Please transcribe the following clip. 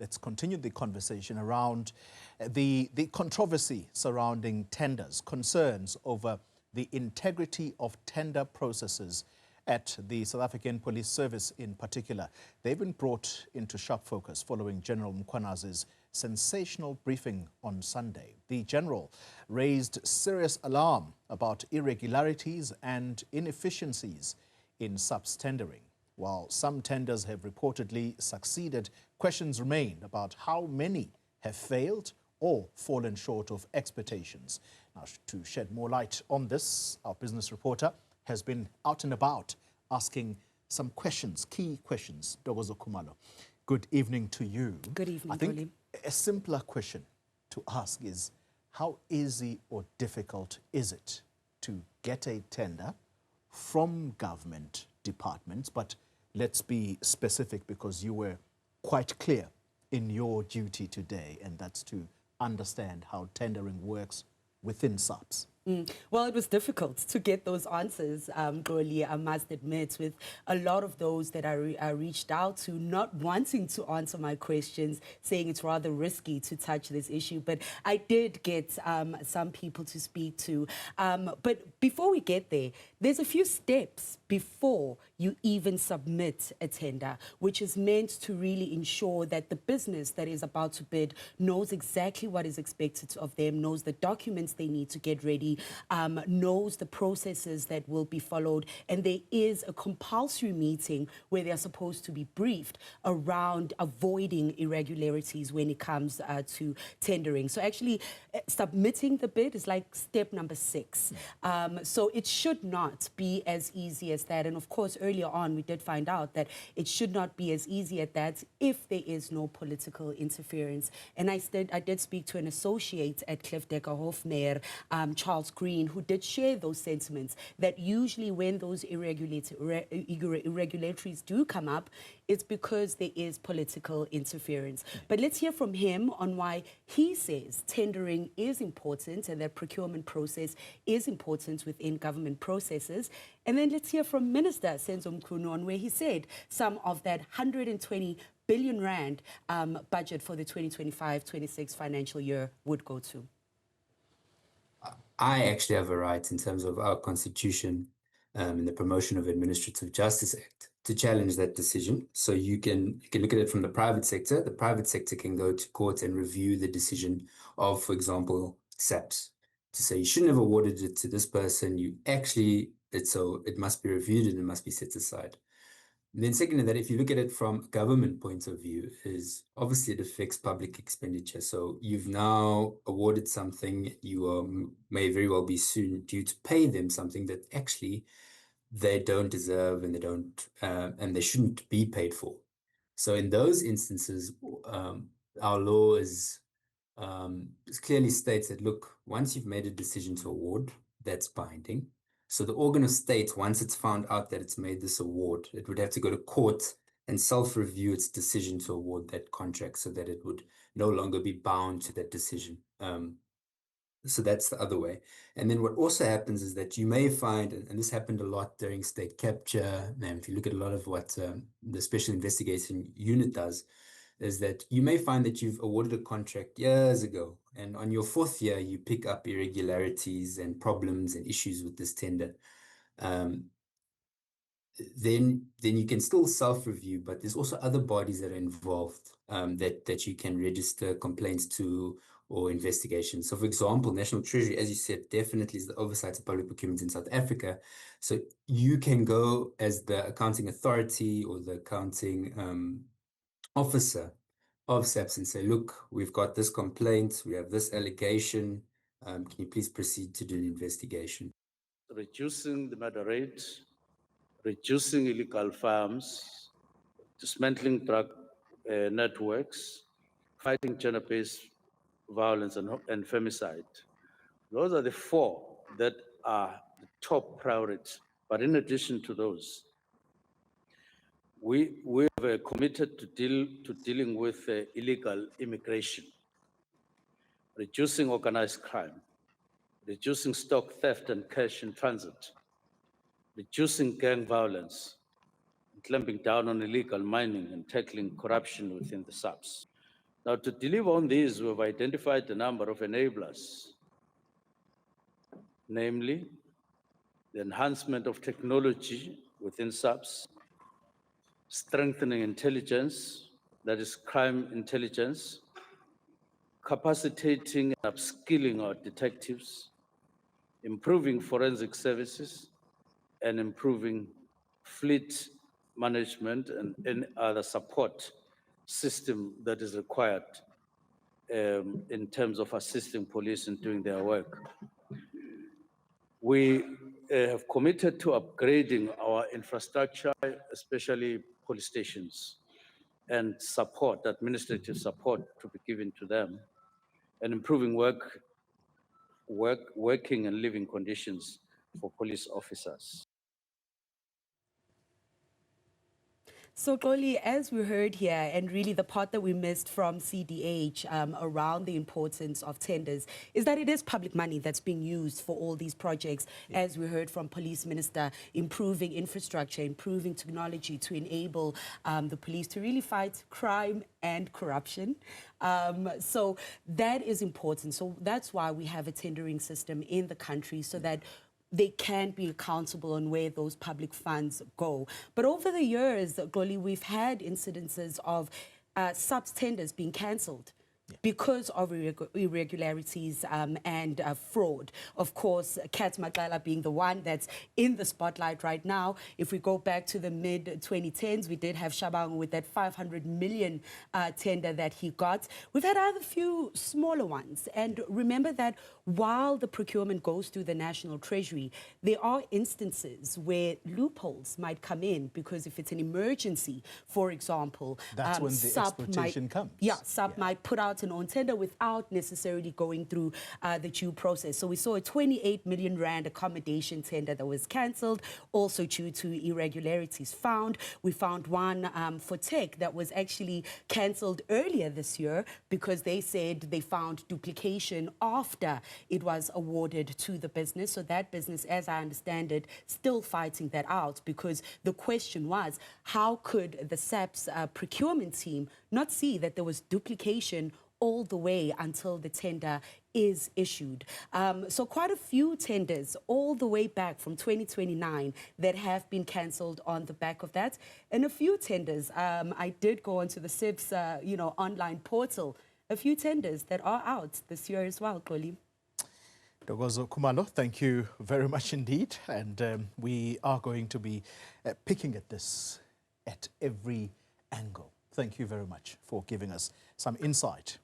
Let's continue the conversation around the controversy surrounding tenders, concerns over the integrity of tender processes at the South African Police Service in particular. They've been brought into sharp focus following General Mkhwanazi's sensational briefing on Sunday. The General raised serious alarm about irregularities and inefficiencies in SAPS tendering. While some tenders have reportedly succeeded, questions remain about how many have failed or fallen short of expectations. Now, to shed more light on this, our business reporter has been out and about asking some questions, key questions. Ntokozo Khumalo, good evening to you. Good evening, I think a simpler question to ask is, how easy or difficult is it to get a tender from government departments? But let's be specific, because you were quite clear in your duty today, and that's to understand how tendering works within SAPS. Well, it was difficult to get those answers, Goli, I must admit, with a lot of those that I reached out to not wanting to answer my questions, saying it's rather risky to touch this issue. But I did get some people to speak to. But before we get there, there's a few steps before you even submit a tender, which is meant to really ensure that the business that is about to bid knows exactly what is expected of them, knows the documents they need to get ready, knows the processes that will be followed, and there is a compulsory meeting where they are supposed to be briefed around avoiding irregularities when it comes to tendering. So actually submitting the bid is like step number 6. So it should not be as easy as that. And of course, earlier on, we did find out that it should not be as easy as that if there is no political interference. And I did speak to an associate at Cliff Decker Hofmeyer, Charles Green, who did share those sentiments, that usually when those irregularities do come up, it's because there is political interference. But let's hear from him on why he says tendering is important and that procurement process is important within government processes. And then let's hear from Minister Senzo Mchunu on where he said some of that 120 billion rand budget for the 2025-26 financial year would go to. I actually have a right in terms of our constitution in the Promotion of Administrative Justice Act to challenge that decision. So you can look at it from the private sector. The private sector can go to court and review the decision of, for example, SAPS, to say you shouldn't have awarded it to this person. It must be reviewed and it must be set aside. And then second to that, if you look at it from a government point of view, is obviously it affects public expenditure. So you've now awarded something, you may very well be soon due to pay them something that actually they don't deserve and they shouldn't be paid for. So in those instances, our law clearly states that, look, once you've made a decision to award, that's binding. So the organ of state, once it's found out that it's made this award, it would have to go to court and self-review its decision to award that contract so that it would no longer be bound to that decision. So that's the other way. And then what also happens is that you may find, and this happened a lot during state capture, and if you look at a lot of what the Special Investigation Unit does, is that you may find that you've awarded a contract years ago, and on your 4th year, you pick up irregularities and problems and issues with this tender. Then you can still self-review, but there's also other bodies that are involved that you can register complaints to or investigations. So for example, National Treasury, as you said, definitely is the oversight of public procurement in South Africa. So you can go as the accounting authority or the accounting officer of SAPS and say, look, we've got this complaint, we have this allegation, can you please proceed to do an investigation? Reducing the murder rate, reducing illegal farms, dismantling drug networks, fighting gender-based violence and femicide. Those are the 4 that are the top priorities. But in addition to those, we have committed to dealing with illegal immigration, reducing organized crime, reducing stock theft and cash in transit, reducing gang violence, clamping down on illegal mining and tackling corruption within the SAPS. Now, to deliver on these, we've identified a number of enablers, namely the enhancement of technology within SAPS, strengthening intelligence, that is crime intelligence, capacitating and upskilling our detectives, improving forensic services, and improving fleet management and any other support system that is required in terms of assisting police in doing their work. We have committed to upgrading our infrastructure, especially police stations, and support, administrative support to be given to them, and improving working and living conditions for police officers. So, Xoli, as we heard here, and really the part that we missed from CDH around the importance of tenders, is that it is public money that's being used for all these projects, as we heard from Police Minister, improving infrastructure, improving technology to enable the police to really fight crime and corruption. So that is important. So that's why we have a tendering system in the country, so that they can be accountable on where those public funds go. But over the years, Xoli, we've had incidences of SAPS tenders being cancelled because of irregularities and fraud. Of course, Kat Makala being the one that's in the spotlight right now. If we go back to the mid-2010s, we did have Shabang with that 500 million tender that he got. We've had other few smaller ones. And remember that while the procurement goes through the National Treasury, there are instances where loopholes might come in, because if it's an emergency, for example, that's when the exploitation comes. Yeah, SAP might put out an own tender without necessarily going through the due process. So we saw a 28 million rand accommodation tender that was cancelled, also due to irregularities found. We found one for tech that was actually cancelled earlier this year because they said they found duplication after it was awarded to the business. So that business, as I understand it, still fighting that out, because the question was, how could the SAPS procurement team not see that there was duplication all the way until the tender is issued? So quite a few tenders all the way back from 2029 that have been cancelled on the back of that. And a few tenders, I did go onto the SAPS online portal, a few tenders that are out this year as well, Xoli. Ntokozo Khumalo, thank you very much indeed. And we are going to be picking at this at every angle. Thank you very much for giving us some insight